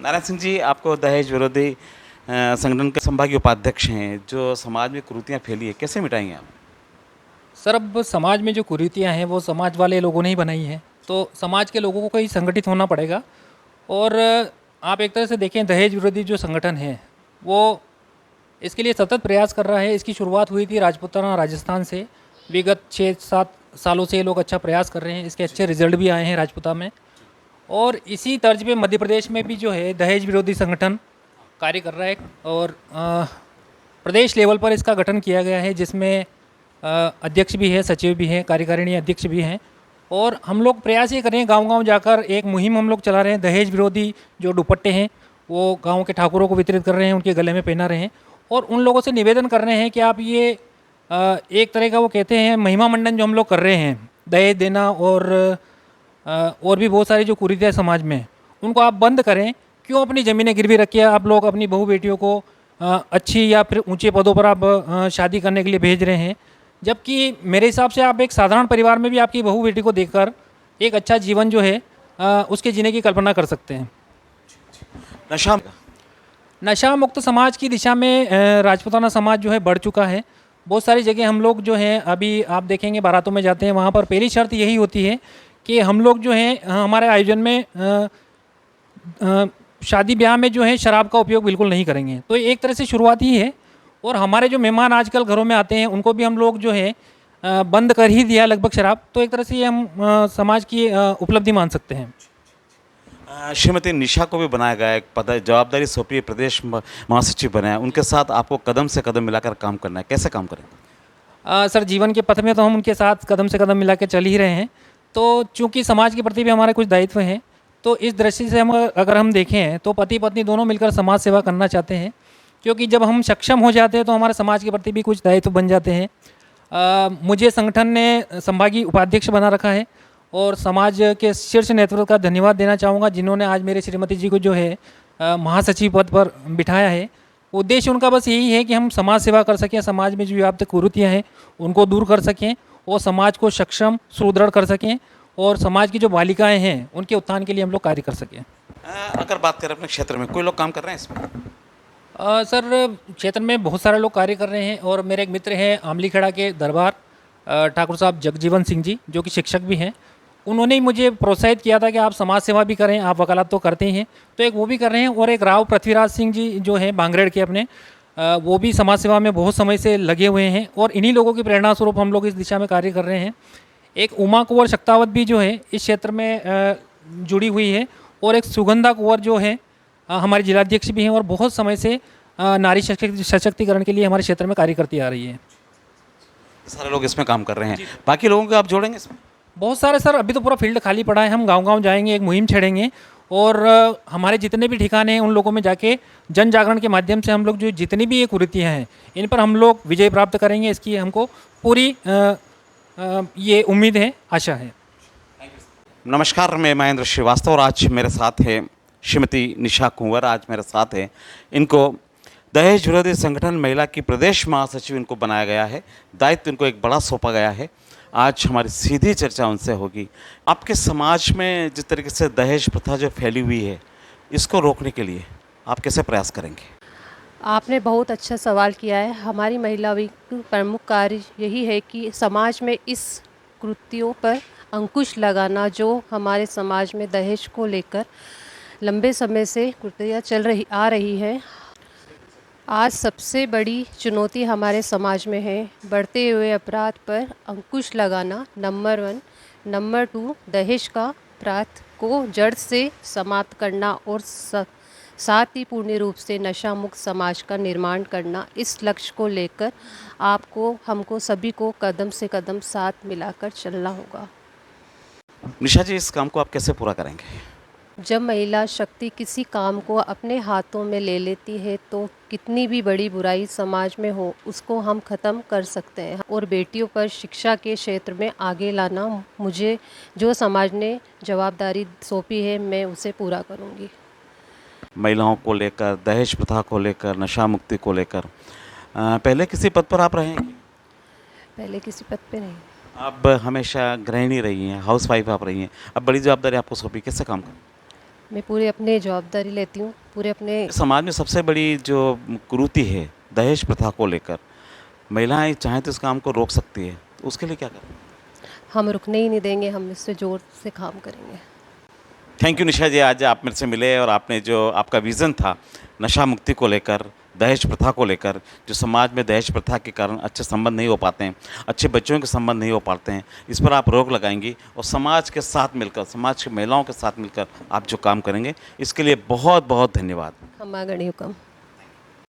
नारायण सिंह जी, आपको दहेज विरोधी संगठन के संभागीय उपाध्यक्ष हैं, जो समाज में कुरीतियाँ फैली है, कैसे मिटाएंगे आप? सर, अब समाज में जो कुरीतियाँ हैं वो समाज वाले लोगों ने ही बनाई हैं, तो समाज के लोगों को ही संगठित होना पड़ेगा। और आप एक तरह से देखें, दहेज विरोधी जो संगठन है वो इसके लिए सतत प्रयास कर रहा है। इसकी शुरुआत हुई थी राजपूताना राजस्थान से। विगत 6-7 सालों से ये लोग अच्छा प्रयास कर रहे हैं, इसके अच्छे रिजल्ट भी आए हैं राजपूता में। और इसी तर्ज पे मध्य प्रदेश में भी जो है दहेज विरोधी संगठन कार्य कर रहा है। और प्रदेश लेवल पर इसका गठन किया गया है, जिसमें अध्यक्ष भी है, सचिव भी हैं, कार्यकारिणी अध्यक्ष भी हैं। और हम लोग प्रयास ये कर रहे हैं, गांव-गांव जाकर एक मुहिम हम लोग चला रहे हैं। दहेज विरोधी जो दुपट्टे हैं वो गांव के ठाकुरों को वितरित कर रहे हैं, उनके गले में पहना रहे हैं। और उन लोगों से निवेदन कर रहे हैं कि आप ये एक तरह का वो कहते हैं महिमा मंडन जो हम लोग कर रहे हैं, दहेज देना और भी बहुत सारी जो कुरीतियाँ समाज में हैं, उनको आप बंद करें। क्यों अपनी ज़मीनें गिरवी रखिए आप लोग अपनी बहू बेटियों को अच्छी या फिर ऊंचे पदों पर आप शादी करने के लिए भेज रहे हैं, जबकि मेरे हिसाब से आप एक साधारण परिवार में भी आपकी बहू बेटी को देखकर एक अच्छा जीवन जो है उसके जीने की कल्पना कर सकते हैं। नशा नशा मुक्त समाज की दिशा में राजपूताना समाज जो है बढ़ चुका है। बहुत सारी जगह हम लोग जो हैं, अभी आप देखेंगे बारातों में जाते हैं, वहाँ पर पहली शर्त यही होती है कि हम लोग जो हैं हमारे आयोजन में शादी ब्याह में जो है शराब का उपयोग बिल्कुल नहीं करेंगे। तो एक तरह से शुरुआत ही है। और हमारे जो मेहमान आजकल घरों में आते हैं उनको भी हम लोग जो है बंद कर ही दिया लगभग शराब। तो एक तरह से ये हम समाज की उपलब्धि मान सकते हैं। श्रीमती निशा को भी बनाया गया, एक पद जवाबदारी सौंपी है, प्रदेश महासचिव बनाया, उनके साथ आपको कदम से कदम मिलाकर काम करना है, कैसे काम करेंगे? सर, जीवन के पथ में तो हम उनके साथ कदम से कदम मिला के चल ही रहे हैं। तो चूंकि समाज के प्रति भी हमारे कुछ दायित्व हैं, तो इस दृष्टि से हम अगर हम देखें तो पति पत्नी दोनों मिलकर समाज सेवा करना चाहते हैं। क्योंकि जब हम सक्षम हो जाते हैं तो हमारे समाज के प्रति भी कुछ दायित्व बन जाते हैं। मुझे संगठन ने संभागीय उपाध्यक्ष बना रखा है और समाज के शीर्ष नेतृत्व का धन्यवाद देना चाहूँगा, जिन्होंने आज मेरे श्रीमती जी को जो है महासचिव पद पर बिठाया है। उद्देश्य उनका बस यही है कि हम समाज सेवा कर सकें, समाज में जो व्याप्त कुरीतियाँ हैं उनको दूर कर सकें और समाज को सक्षम सुदृढ़ कर सकें और समाज की जो बालिकाएं हैं उनके उत्थान के लिए हम लोग कार्य कर सकें। अगर बात करें अपने क्षेत्र में, कोई लोग काम कर रहे हैं इसमें? सर, क्षेत्र में बहुत सारे लोग कार्य कर रहे हैं और मेरे एक मित्र हैं आमलीखेड़ा के दरबार ठाकुर साहब जगजीवन सिंह जी, जो कि शिक्षक भी हैं। उन्होंने ही मुझे प्रोत्साहित किया था कि आप समाज सेवा भी करें, आप वकालत तो करते ही हैं, तो एक वो भी कर रहे हैं। और एक राव पृथ्वीराज सिंह जी जो हैं बांगरेड़ के अपने, वो भी समाज सेवा में बहुत समय से लगे हुए हैं और इन्हीं लोगों की प्रेरणा स्वरूप हम लोग इस दिशा में कार्य कर रहे हैं। एक उमा कुंवर शक्तावत भी जो है इस क्षेत्र में जुड़ी हुई है और एक सुगंधा कुंवर जो है हमारी जिलाध्यक्ष भी हैं और बहुत समय से नारी सशक्तिकरण के लिए हमारे क्षेत्र में कार्य करती आ रही है। सारे लोग इसमें काम कर रहे हैं, बाकी लोगों को आप जोड़ेंगे इसमें? बहुत सारे सर, अभी तो पूरा फील्ड खाली पड़ा है। हम गांव-गांव जाएंगे, एक मुहिम छेड़ेंगे और हमारे जितने भी ठिकाने हैं उन लोगों में जाके जन जागरण के माध्यम से हम लोग जो जितनी भी ये कुरीतियाँ हैं इन पर हम लोग विजय प्राप्त करेंगे। इसकी हमको पूरी ये उम्मीद है, आशा है। नमस्कार, मैं महेंद्र श्रीवास्तव और आज मेरे साथ है श्रीमती निशा कुंवर, आज मेरे साथ है। इनको दहेज विरोधी संगठन महिला की प्रदेश महासचिव इनको बनाया गया है, दायित्व इनको एक बड़ा सौंपा गया है। आज हमारी सीधी चर्चा उनसे होगी। आपके समाज में जिस तरीके से दहेज प्रथा जो फैली हुई है, इसको रोकने के लिए आप कैसे प्रयास करेंगे? आपने बहुत अच्छा सवाल किया है। हमारी महिला विंग का प्रमुख कार्य यही है कि समाज में इस कृत्यों पर अंकुश लगाना, जो हमारे समाज में दहेज को लेकर लंबे समय से कुरीतियाँ आ रही है। आज सबसे बड़ी चुनौती हमारे समाज में है बढ़ते हुए अपराध पर अंकुश लगाना, नंबर 1। नंबर 2, दहेज का अपराध को जड़ से समाप्त करना और साथ ही पूर्ण रूप से नशा मुक्त समाज का निर्माण करना। इस लक्ष्य को लेकर हमको सभी को कदम से कदम साथ मिलाकर चलना होगा। निशा जी, इस काम को आप कैसे पूरा करेंगे? जब महिला शक्ति किसी काम को अपने हाथों में ले लेती है तो कितनी भी बड़ी बुराई समाज में हो उसको हम ख़त्म कर सकते हैं। और बेटियों पर शिक्षा के क्षेत्र में आगे लाना, मुझे जो समाज ने जवाबदारी सौंपी है मैं उसे पूरा करूंगी। महिलाओं को लेकर, दहेज प्रथा को लेकर, नशा मुक्ति को लेकर पहले किसी पद पर आप रहेंगे? पहले किसी पद पे नहीं। अब हमेशा गृहिणी रही हैं, हाउस वाइफ आप रही हैं, अब बड़ी जवाबदारी आपको सौंपी, कैसे काम करें? मैं पूरी अपनी जवाबदारी लेती हूँ, पूरे अपने समाज में सबसे बड़ी जो कुरीति है दहेज प्रथा को लेकर, महिलाएं चाहें तो इस काम को रोक सकती है, तो उसके लिए क्या करें? हम रुकने ही नहीं देंगे, हम इससे ज़ोर से काम करेंगे। थैंक यू निशा जी, आज आप मेरे से मिले और आपने जो आपका विज़न था नशा मुक्ति को लेकर, दहेज प्रथा को लेकर, जो समाज में दहेज प्रथा के कारण अच्छे संबंध नहीं हो पाते हैं, अच्छे बच्चों के संबंध नहीं हो पाते हैं, इस पर आप रोक लगाएंगी और समाज के साथ मिलकर, समाज की महिलाओं के साथ मिलकर आप जो काम करेंगे, इसके लिए बहुत बहुत धन्यवाद। खम्मा गणी हुकम।